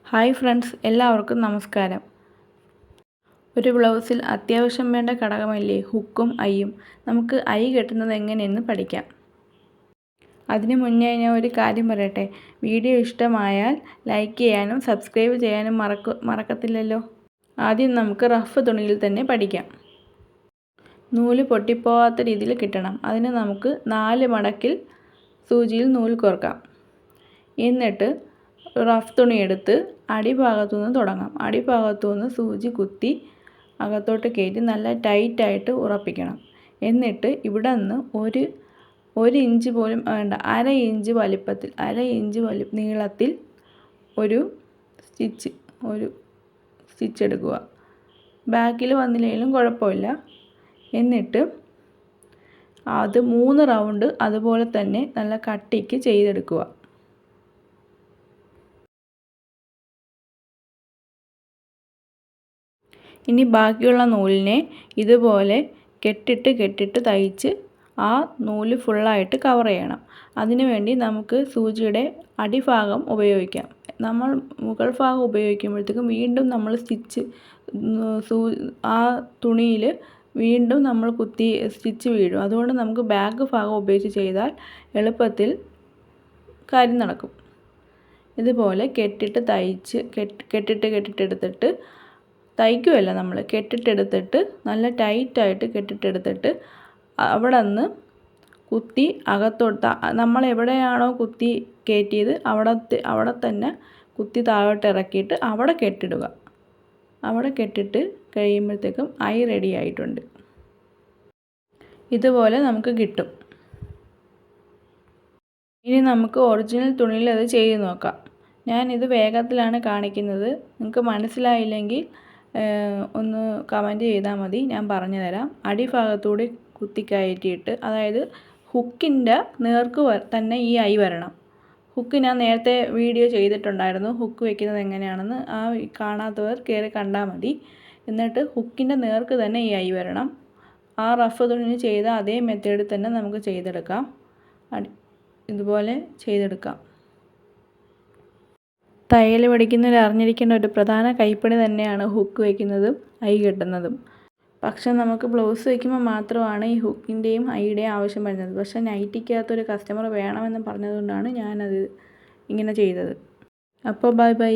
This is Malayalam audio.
ഹായ് ഫ്രണ്ട്സ്, എല്ലാവർക്കും നമസ്കാരം. ഒരു ബ്ലൗസിൽ അത്യാവശ്യം വേണ്ട ഘടകമല്ലേ ഹുക്കും ഐയും. നമുക്ക് ഐ കെട്ടുന്നത് എങ്ങനെയെന്ന് പഠിക്കാം. അതിനു മുന്നേ ഞാൻ ഒരു കാര്യം പറയട്ടെ. വീഡിയോ ഇഷ്ടമായാൽ ലൈക്ക് ചെയ്യാനും സബ്സ്ക്രൈബ് ചെയ്യാനും മറക്കത്തില്ലല്ലോ. ആദ്യം നമുക്ക് റഫ് തുണിയിൽ തന്നെ പഠിക്കാം. നൂല് പൊട്ടിപ്പോവാത്ത രീതിയിൽ കിട്ടണം. അതിന് നമുക്ക് 4 മടക്കിൽ സൂചിയിൽ നൂൽ കോർക്കാം. എന്നിട്ട് റഫ് തുണി എടുത്ത് അടിഭാഗത്തു നിന്ന് തുടങ്ങാം. അടിഭാഗത്തു നിന്ന് സൂചി കുത്തി അകത്തോട്ട് കയറ്റി നല്ല ടൈറ്റായിട്ട് ഉറപ്പിക്കണം. എന്നിട്ട് ഇവിടെ നിന്ന് ഒരു ഇഞ്ച് പോലും വേണ്ട, അര ഇഞ്ച് നീളത്തിൽ ഒരു സ്റ്റിച്ച് എടുക്കുക. ബാക്കിൽ വന്നില്ലെങ്കിലും കുഴപ്പമില്ല. എന്നിട്ട് അത് 3 റൗണ്ട് അതുപോലെ തന്നെ നല്ല കട്ടിക്ക് ചെയ്തെടുക്കുക. ഇനി ബാക്കിയുള്ള നൂലിനെ ഇതുപോലെ കെട്ടിട്ട് തയ്ച്ച് ആ നൂല് ഫുള്ളായിട്ട് കവർ ചെയ്യണം. അതിനുവേണ്ടി നമുക്ക് സൂചിയുടെ അടിഭാഗം ഉപയോഗിക്കാം. നമ്മൾ മുകൾ ഭാഗം ഉപയോഗിക്കുമ്പോഴത്തേക്കും വീണ്ടും നമ്മൾ ആ തുണിയിൽ വീണ്ടും നമ്മൾ സ്റ്റിച്ച് വീഴും. അതുകൊണ്ട് നമുക്ക് ബാക്ക് ഭാഗം ഉപയോഗിച്ച് ചെയ്താൽ എളുപ്പത്തിൽ കാര്യം നടക്കും. ഇതുപോലെ കെട്ടിട്ടെടുത്തിട്ട് തയ്ക്കുകയല്ല, നമ്മൾ കെട്ടിട്ടെടുത്തിട്ട് നല്ല ടൈറ്റായിട്ട് കെട്ടിട്ടെടുത്തിട്ട് അവിടെ നിന്ന് കുത്തി അകത്തോട്ട് നമ്മൾ എവിടെയാണോ കുത്തി കയറ്റിയത് അവിടെ തന്നെ കുത്തി താഴോട്ട് ഇറക്കിയിട്ട് അവിടെ കെട്ടിടുക. അവിടെ കെട്ടിട്ട് കഴിയുമ്പോഴത്തേക്കും ഐ റെഡി ആയിട്ടുണ്ട്. ഇതുപോലെ നമുക്ക് കിട്ടും. ഇനി നമുക്ക് ഒറിജിനൽ തുണിയിൽ അത് ചെയ്ത് നോക്കാം. ഞാനിത് വേഗത്തിലാണ് കാണിക്കുന്നത്. നിങ്ങൾക്ക് മനസ്സിലായില്ലെങ്കിൽ ഒന്ന് കമൻറ്റ് ചെയ്താൽ മതി, ഞാൻ പറഞ്ഞു തരാം. അടിഭാഗത്തൂടെ കുത്തിക്കയറ്റിയിട്ട്, അതായത് ഹുക്കിൻ്റെ നേർക്ക് തന്നെ ഈ ഐ വരണം. ഹുക്ക് ഞാൻ നേരത്തെ വീഡിയോ ചെയ്തിട്ടുണ്ടായിരുന്നു, ഹുക്ക് വെക്കുന്നത് എങ്ങനെയാണെന്ന്. ആ കാണാത്തവർ കയറി കണ്ടാൽ മതി. എന്നിട്ട് ഹുക്കിൻ്റെ നേർക്ക് തന്നെ ഈ ഐ വരണം. ആ റഫ് തുണി ചെയ്ത അതേ മെത്തേഡിൽ തന്നെ നമുക്ക് ചെയ്തെടുക്കാം. ഇതുപോലെ ചെയ്തെടുക്കാം. തയ്യൽ പഠിക്കുന്നവർ അറിഞ്ഞിരിക്കേണ്ട ഒരു പ്രധാന കൈപ്പണി തന്നെയാണ് ഹുക്ക് വയ്ക്കുന്നതും ഐ കെട്ടുന്നതും. പക്ഷെ നമുക്ക് ബ്ലൗസ് വയ്ക്കുമ്പോൾ മാത്രമാണ് ഈ ഹുക്കിൻ്റെയും ഐയുടെയും ആവശ്യം വരുന്നത്. പക്ഷേ നൈറ്റിക്കകത്തൊരു കസ്റ്റമർ വേണമെന്ന് പറഞ്ഞതുകൊണ്ടാണ് ഞാനത് ഇങ്ങനെ ചെയ്തത്. അപ്പോൾ ബൈ.